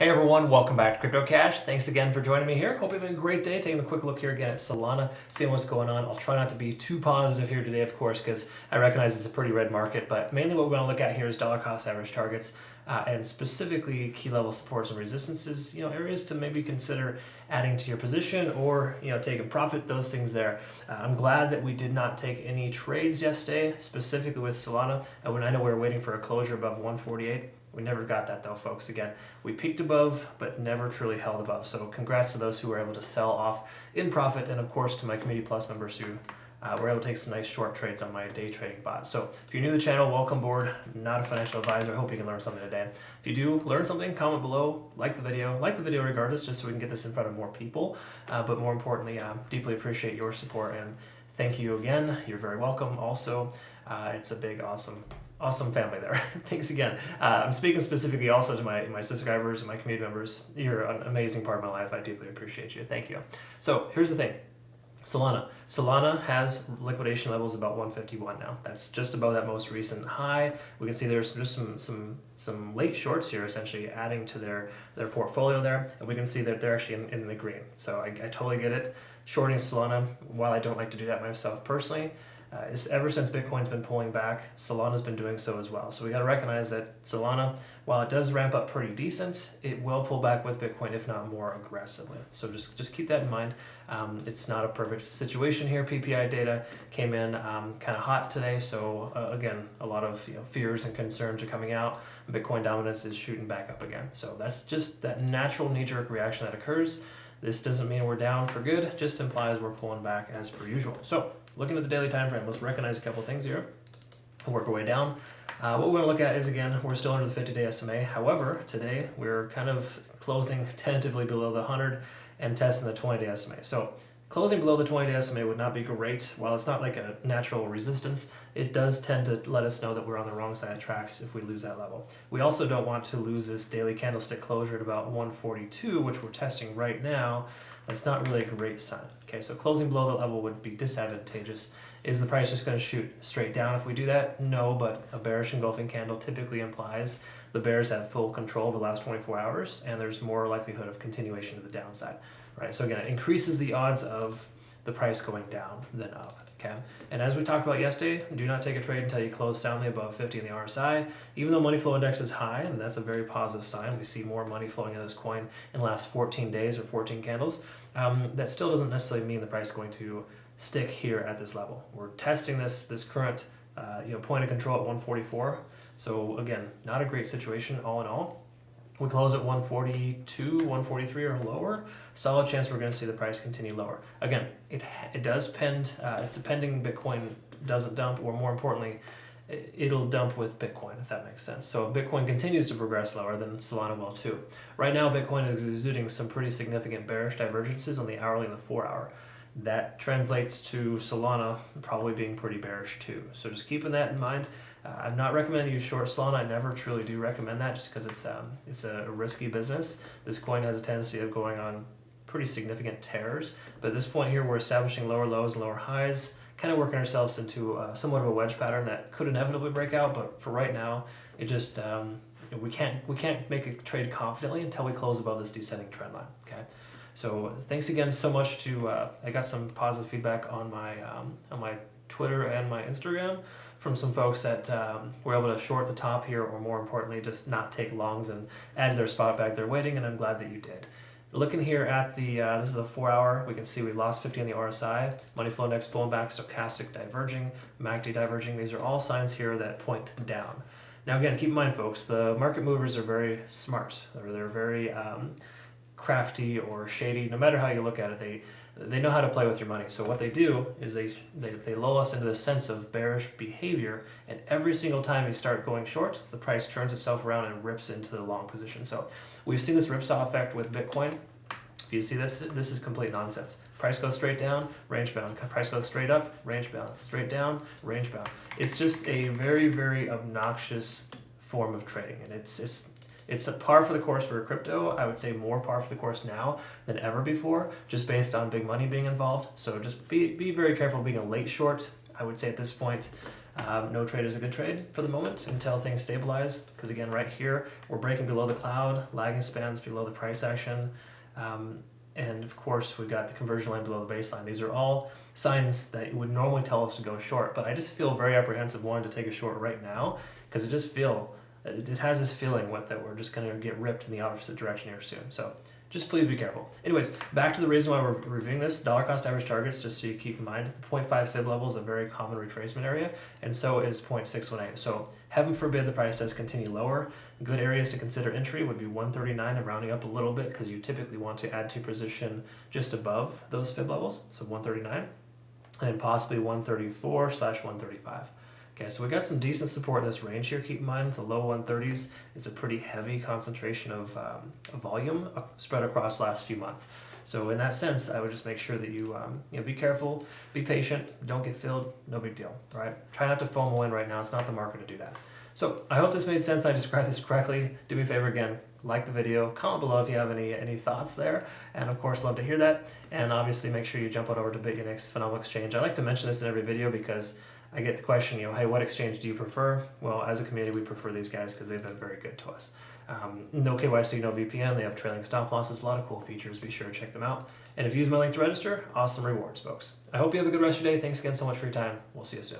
Hey everyone, welcome back to CryptoCache. Thanks again for joining me here. Hope you're having a great day. Taking a quick look here again at Solana, seeing what's going on. I'll try not to be too positive here today, of course, because I recognize it's a pretty red market, but mainly what we're going to look at here is dollar cost average targets and specifically key level supports and resistances, areas to maybe consider adding to your position or, taking profit, those things there. I'm glad that we did not take any trades yesterday, specifically with Solana. I know we were waiting for a closure above 148. We never got that though, folks. Again, we peaked above, but never truly held above. So congrats to those who were able to sell off in profit, and of course to my Community Plus members who were able to take some nice short trades on my day trading bot. So if you're new to the channel, welcome aboard. Not a financial advisor. Hope you can learn something today. If you do learn something, comment below, like the video regardless, just so we can get this in front of more people. But more importantly, deeply appreciate your support and thank you again. You're very welcome. Also, it's a big, awesome family there. Thanks again. I'm speaking specifically also to my subscribers and my community members. You're an amazing part of my life. I deeply appreciate you. Thank you. So here's the thing. Solana has liquidation levels about 151 now. That's just above that most recent high. We can see there's just some late shorts here essentially adding to their portfolio there, and we can see that they're actually in the green. So I totally get it. Shorting Solana, while I don't like to do that myself personally, ever since Bitcoin's been pulling back, Solana's been doing so as well. So we got to recognize that Solana, while it does ramp up pretty decent, it will pull back with Bitcoin, if not more aggressively. So just keep that in mind. It's not a perfect situation here. PPI data came in kind of hot today. So again, a lot of fears and concerns are coming out. Bitcoin dominance is shooting back up again. So that's just that natural knee-jerk reaction that occurs. This doesn't mean we're down for good, just implies we're pulling back as per usual. So looking at the daily time frame, let's recognize a couple things here and work our way down. What we're going to look at is, again, we're still under the 50-day SMA. However, today we're kind of closing tentatively below the 100 and testing the 20-day SMA. So closing below the 20-day SMA would not be great. While it's not like a natural resistance, it does tend to let us know that we're on the wrong side of tracks if we lose that level. We also don't want to lose this daily candlestick closure at about 142, which we're testing right now. That's not really a great sign. Okay, so closing below that level would be disadvantageous. Is the price just going to shoot straight down if we do that? No, but a bearish engulfing candle typically implies the bears have full control of the last 24 hours, and there's more likelihood of continuation to the downside. Right, so again, it increases the odds of the price going down than up. Okay, and as we talked about yesterday, do not take a trade until you close soundly above 50 in the RSI. Even though money flow index is high, and that's a very positive sign, we see more money flowing into this coin in the last 14 days or 14 candles. That still doesn't necessarily mean the price is going to stick here at this level. We're testing this current point of control at 144. So again, not a great situation all in all. We close at 142, 143 or lower, solid chance we're going to see the price continue lower. Again, it does pend, it's pending Bitcoin doesn't dump, or more importantly, it'll dump with Bitcoin, if that makes sense. So if Bitcoin continues to progress lower, then Solana will too. Right now, Bitcoin is exuding some pretty significant bearish divergences on the hourly and the 4 hour. That translates to Solana probably being pretty bearish too. So just keeping that in mind. I'm not recommending you short Solana. I never truly do recommend that just because it's a risky business. This coin has a tendency of going on pretty significant tears. But at this point here, we're establishing lower lows and lower highs, kind of working ourselves into somewhat of a wedge pattern that could inevitably break out. But for right now, it just we can't make a trade confidently until we close above this descending trend line. Okay. So thanks again so much to I got some positive feedback on my Twitter and my Instagram from some folks that were able to short the top here, or more importantly, just not take longs and add their spot back they're waiting, and I'm glad that you did. Looking here at the, this is the 4 hour, we can see we lost 50 on the RSI, money flow index pulling back, stochastic diverging, MACD diverging. These are all signs here that point down. Now again, keep in mind folks, the market movers are very smart, or they're very crafty or shady. No matter how you look at it, they know how to play with your money. So what they do is they lull us into this sense of bearish behavior, and every single time you start going short, the price turns itself around and rips into the long position. So we've seen this ripsaw effect with Bitcoin. If you see this is complete nonsense. Price goes straight down, range bound. Price goes straight up, range bound. Straight down, range bound. It's just a very, very obnoxious form of trading, and it's a par for the course for crypto. I would say more par for the course now than ever before, just based on big money being involved. So just be very careful being a late short. I would say at this point, No trade is a good trade for the moment until things stabilize, because again, right here, we're breaking below the cloud, lagging spans below the price action, and of course, we've got the conversion line below the baseline. These are all signs that would normally tell us to go short, but I just feel very apprehensive wanting to take a short right now, because it just has this feeling that we're just going to get ripped in the opposite direction here soon. So just please be careful. Anyways, back to the reason why we're reviewing this, dollar cost average targets, just so you keep in mind, the 0.5 fib level is a very common retracement area, and so is 0.618. So heaven forbid the price does continue lower. Good areas to consider entry would be 139 and rounding up a little bit, because you typically want to add to position just above those fib levels, so 139, and possibly 134/135. Okay, so we got some decent support in this range here. Keep in mind the low 130s is a pretty heavy concentration of volume spread across the last few months. So in that sense, I would just make sure that you be careful, be patient, don't get filled, no big deal, right? Try not to FOMO in right now. It's not the market to do that. So I hope this made sense. I described this correctly. Do me a favor again, like the video, comment below if you have any thoughts there, and of course love to hear that. And obviously make sure you jump on over to BitUnix Phenomenal Exchange. I like to mention this in every video because I get the question, hey, what exchange do you prefer? Well, as a community, we prefer these guys because they've been very good to us. No KYC, no VPN. They have trailing stop losses, a lot of cool features. Be sure to check them out. And if you use my link to register, awesome rewards, folks. I hope you have a good rest of your day. Thanks again so much for your time. We'll see you soon.